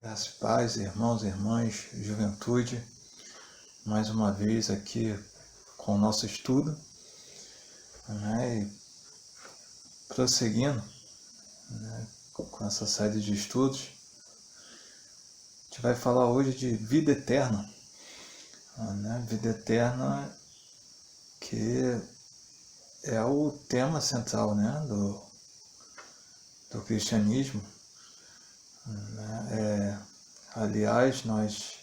Graças e paz, irmãos e irmãs, juventude, mais uma vez aqui com o nosso estudo, né, e prosseguindo, né, com essa série de estudos. A gente vai falar hoje de vida eterna, né, vida eterna que é o tema central, né, do cristianismo. Né, aliás, nós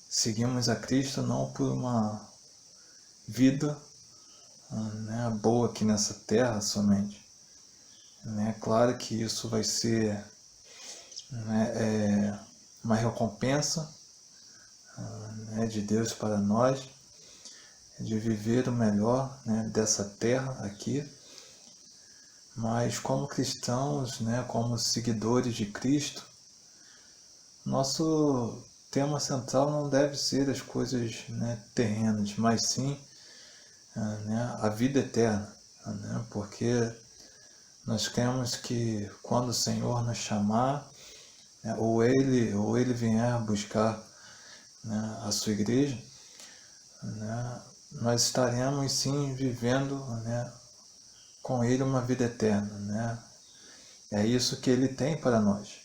seguimos a Cristo não por uma vida, né, boa aqui nessa terra somente. Né, claro que isso vai ser, né, uma recompensa, né, de Deus para nós, de viver o melhor, né, dessa terra aqui. Mas como cristãos, né, como seguidores de Cristo, nosso tema central não deve ser as coisas, né, terrenas, mas sim, né, a vida eterna, né, porque nós cremos que quando o Senhor nos chamar, né, ou ele vier buscar, né, a sua igreja, né, nós estaremos sim vivendo, né, com ele uma vida eterna, né? É isso que ele tem para nós.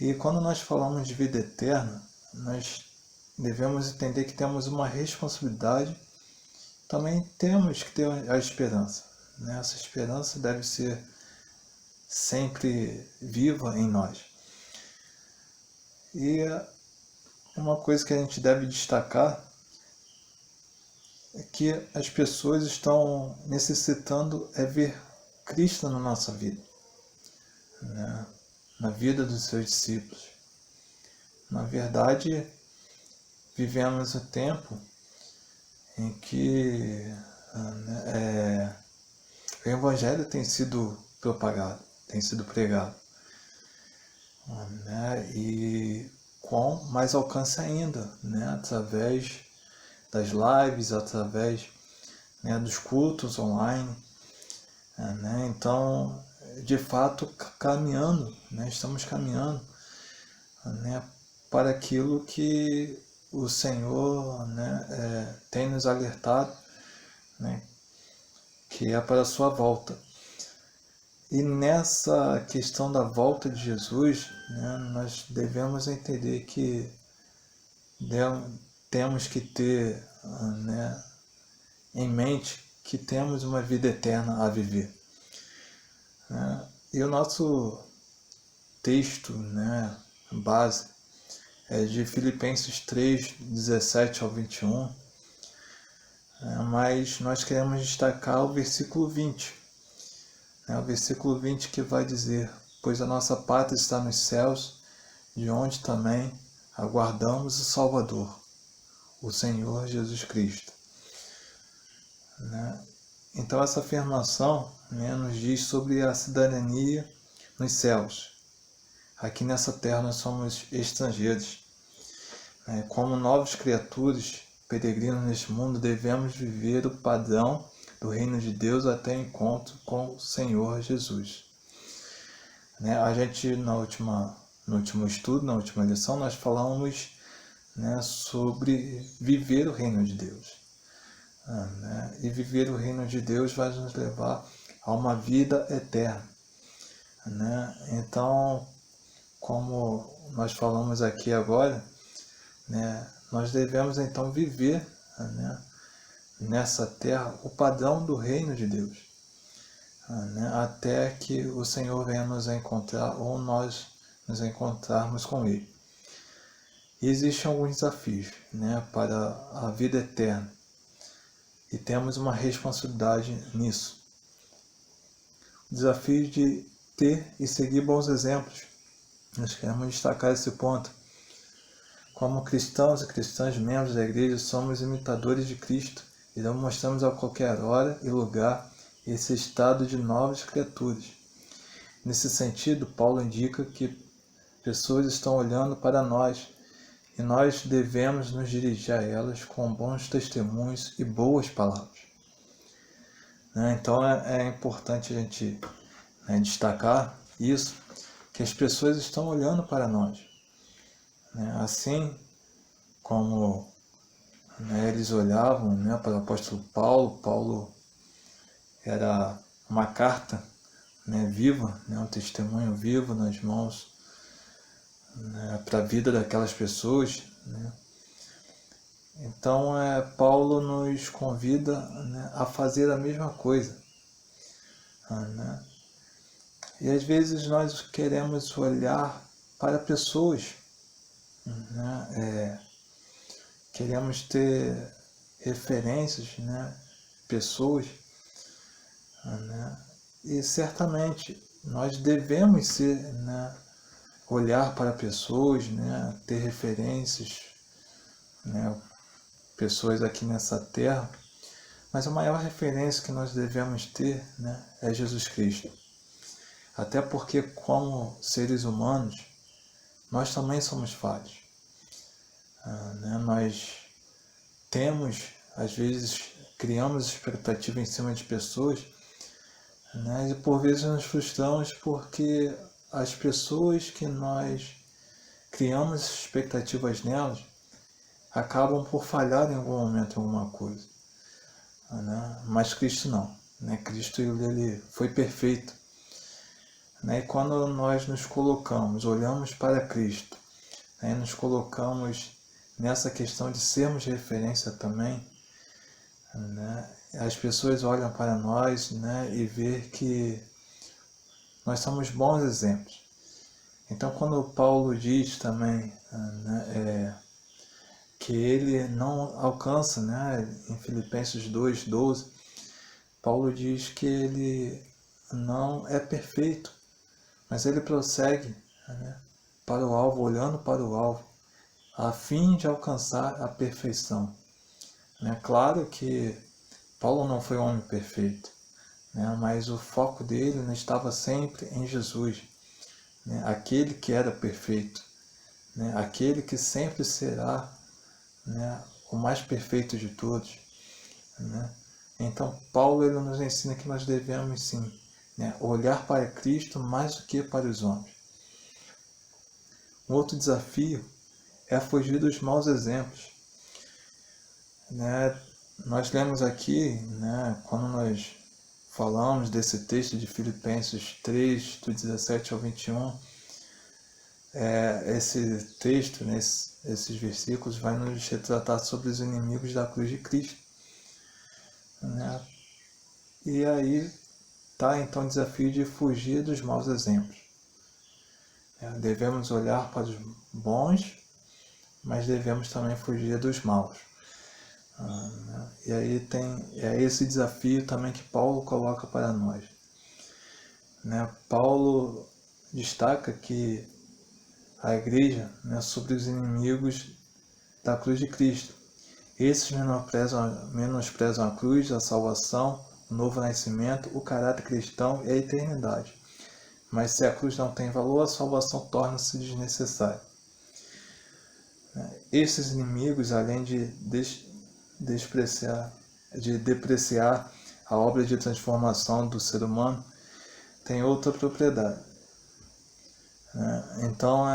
E quando nós falamos de vida eterna, nós devemos entender que temos uma responsabilidade, também temos que ter a esperança, né? Essa esperança deve ser sempre viva em nós. E uma coisa que a gente deve destacar é que as pessoas estão necessitando ver Cristo na nossa vida, né? Na vida dos seus discípulos. Na verdade, vivemos um tempo em que, né, o Evangelho tem sido propagado, tem sido pregado, né, e com mais alcance ainda, né, através das lives, através, né, dos cultos online, né, então, de fato, caminhando, né, estamos caminhando, né, para aquilo que o Senhor, né, tem nos alertado, né, que é para a sua volta. E nessa questão da volta de Jesus, né, nós devemos entender que temos que ter, né, em mente que temos uma vida eterna a viver. Né? E o nosso texto, né, base é de Filipenses 3, 17 ao 21, mas nós queremos destacar o versículo 20. O versículo 20 que vai dizer: pois a nossa pátria está nos céus, de onde também aguardamos o Salvador, o Senhor Jesus Cristo. Então essa afirmação, né, nos diz sobre a cidadania nos céus. Aqui nessa terra nós somos estrangeiros. Como novas criaturas, peregrinos neste mundo, devemos viver o padrão do reino de Deus até o encontro com o Senhor Jesus. A gente, no último estudo, na última lição, nós falamos, né, sobre viver o reino de Deus. E viver o reino de Deus vai nos levar a uma vida eterna. Então, como nós falamos aqui agora, né, nós devemos então viver, né, nessa terra o padrão do reino de Deus, né, até que o Senhor venha nos encontrar ou nós nos encontrarmos com Ele. E existem alguns desafios, né, para a vida eterna e temos uma responsabilidade nisso. O desafio de ter e seguir bons exemplos. Nós queremos destacar esse ponto. Como cristãos e cristãs, membros da igreja, somos imitadores de Cristo e não mostramos a qualquer hora e lugar esse estado de novas criaturas. Nesse sentido, Paulo indica que pessoas estão olhando para nós e nós devemos nos dirigir a elas com bons testemunhos e boas palavras. Então é importante a gente, né, destacar isso, que as pessoas estão olhando para nós, né? Assim como, né, eles olhavam, né, para o apóstolo Paulo. Paulo era uma carta, né, viva, né, um testemunho vivo nas mãos, né, para a vida daquelas pessoas, né? Então, Paulo nos convida, né, a fazer a mesma coisa, né? E às vezes nós queremos olhar para pessoas, né? Queremos ter referências, né? Pessoas, né? E certamente nós devemos ser, né, olhar para pessoas, né? Ter referências, né? Pessoas aqui nessa terra, mas a maior referência que nós devemos ter, né, é Jesus Cristo. Até porque, como seres humanos, nós também somos falhos, né? Nós temos, às vezes, criamos expectativa em cima de pessoas, né? E por vezes nos frustramos porque as pessoas que nós criamos expectativas nelas acabam por falhar em algum momento em alguma coisa, né? Mas Cristo não, né? Cristo ele foi perfeito, né? E quando nós nos colocamos, olhamos para Cristo, né, nos colocamos nessa questão de sermos referência também, né, as pessoas olham para nós, né, e vê que nós somos bons exemplos. Então, quando Paulo diz também, né, que ele não alcança, né, em Filipenses 2:12, Paulo diz que ele não é perfeito, mas ele prossegue, né, para o alvo, olhando para o alvo, a fim de alcançar a perfeição. Né? Claro que Paulo não foi um homem perfeito, né, mas o foco dele, né, estava sempre em Jesus, né, aquele que era perfeito, né, aquele que sempre será, né, o mais perfeito de todos, né? Então Paulo ele nos ensina que nós devemos sim, né, olhar para Cristo mais do que para os homens. Um outro desafio é fugir dos maus exemplos, né? Nós lemos aqui, né, quando nós falamos desse texto de Filipenses 3, do 17 ao 21, esse texto, né, esses versículos, vai nos retratar sobre os inimigos da cruz de Cristo, né? E aí está então o desafio de fugir dos maus exemplos. Devemos olhar para os bons, mas devemos também fugir dos maus. E aí é esse desafio também que Paulo coloca para nós, né? Paulo destaca que a igreja, né, sobre os inimigos da cruz de Cristo. Esses menosprezam a cruz, a salvação, o novo nascimento, o caráter cristão e a eternidade. Mas se a cruz não tem valor, a salvação torna-se desnecessária. Esses inimigos, além de depreciar a obra de transformação do ser humano, têm outra propriedade. Então,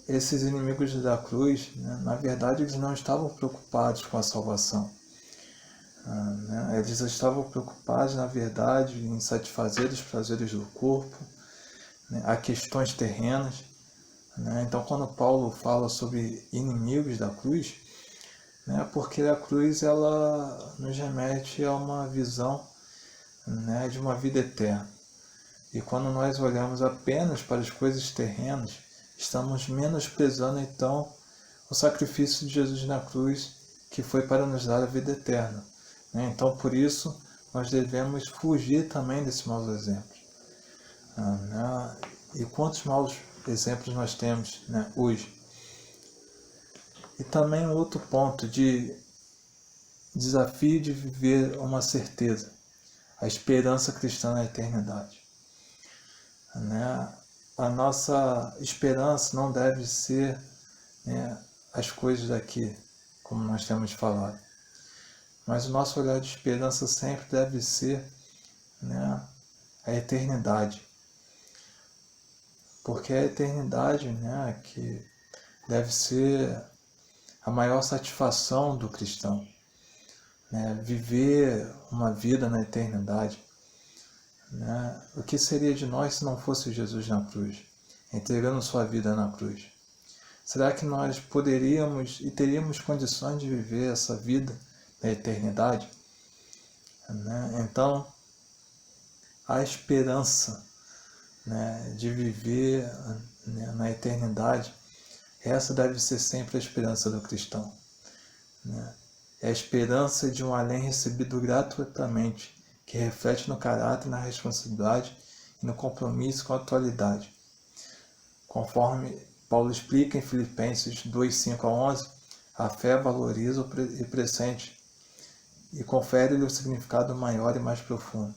esses inimigos da cruz, né, na verdade, eles não estavam preocupados com a salvação. Né? Eles estavam preocupados, na verdade, em satisfazer os prazeres do corpo, né, a questões terrenas. Né? Então, quando Paulo fala sobre inimigos da cruz, né, porque a cruz ela nos remete a uma visão, né, de uma vida eterna. E quando nós olhamos apenas para as coisas terrenas, estamos menosprezando então o sacrifício de Jesus na cruz, que foi para nos dar a vida eterna. Então, por isso, nós devemos fugir também desses maus exemplos. E quantos maus exemplos nós temos, né, hoje? E também outro ponto de desafio de viver uma certeza, a esperança cristã na eternidade. A nossa esperança não deve ser, né, as coisas daqui, como nós temos falado, mas o nosso olhar de esperança sempre deve ser, né, a eternidade. porque é a eternidade, né, que deve ser a maior satisfação do cristão, né, viver uma vida na eternidade. Né? O que seria de nós se não fosse Jesus na cruz, entregando sua vida na cruz? Será que nós poderíamos e teríamos condições de viver essa vida na eternidade? Né? Então, a esperança, né, de viver, né, na eternidade, essa deve ser sempre a esperança do cristão. Né? É a esperança de um além recebido gratuitamente, que reflete no caráter, na responsabilidade e no compromisso com a atualidade. Conforme Paulo explica em Filipenses 2, 5 a 11, a fé valoriza o presente e confere-lhe o significado maior e mais profundo.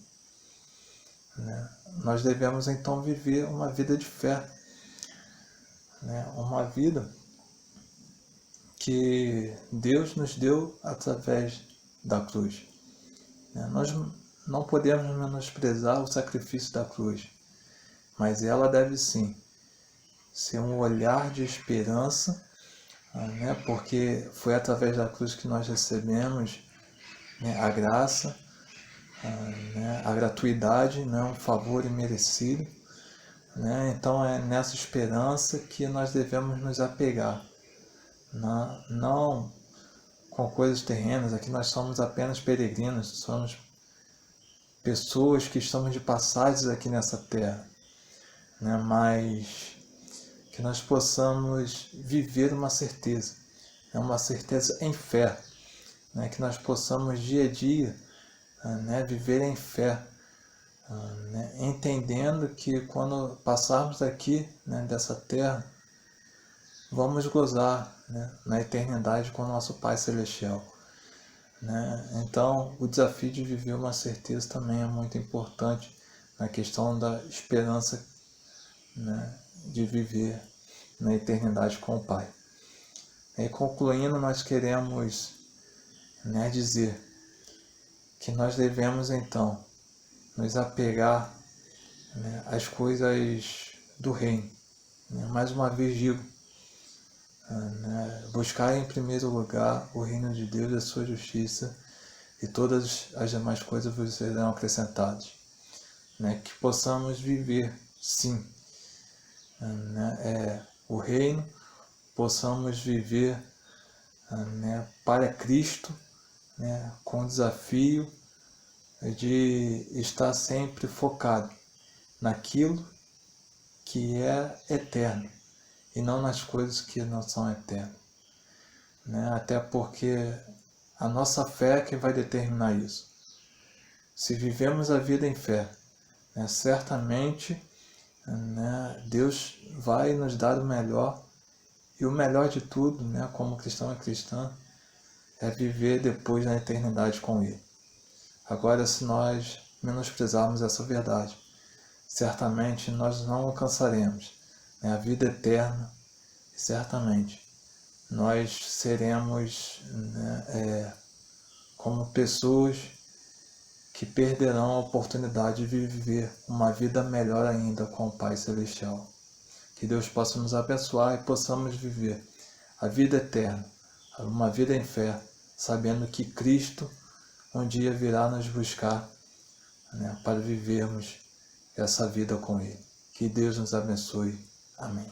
Né? Nós devemos então viver uma vida de fé, né? Uma vida que Deus nos deu através da cruz. Nós não podemos menosprezar o sacrifício da cruz, mas ela deve sim ser um olhar de esperança, né? Porque foi através da cruz que nós recebemos, né, a graça, né, a gratuidade, né, um favor imerecido. Né? Então é nessa esperança que nós devemos nos apegar, não com coisas terrenas. Aqui nós somos apenas peregrinos, somos pessoas que estamos de passagem aqui nessa terra, né? Mas que nós possamos viver uma certeza em fé, né? Que nós possamos dia a dia, né, viver em fé, né? Entendendo que quando passarmos aqui, né, dessa terra, vamos gozar, né, na eternidade com o nosso Pai Celestial. Né? Então, o desafio de viver uma certeza também é muito importante na questão da esperança, né, de viver na eternidade com o Pai. E concluindo, nós queremos, né, dizer que nós devemos então nos apegar, né, às coisas do reino. Né? Mais uma vez digo, né, buscar em primeiro lugar o reino de Deus e a sua justiça, e todas as demais coisas vos serão acrescentadas. Né? Que possamos viver, sim, né, o reino, possamos viver, né, para Cristo, né, com o desafio de estar sempre focado naquilo que é eterno e não nas coisas que não são eternas. Né? Até porque a nossa fé é que vai determinar isso. Se vivemos a vida em fé, né, certamente, né, Deus vai nos dar o melhor, e o melhor de tudo, né, como cristão e cristã, é viver depois na eternidade com Ele. Agora, se nós menosprezarmos essa verdade, certamente nós não alcançaremos, né, a vida eterna, e certamente nós seremos, né, como pessoas que perderão a oportunidade de viver uma vida melhor ainda com o Pai Celestial. Que Deus possa nos abençoar e possamos viver a vida eterna, uma vida em fé, sabendo que Cristo um dia virá nos buscar, né, para vivermos essa vida com Ele. Que Deus nos abençoe. Amém.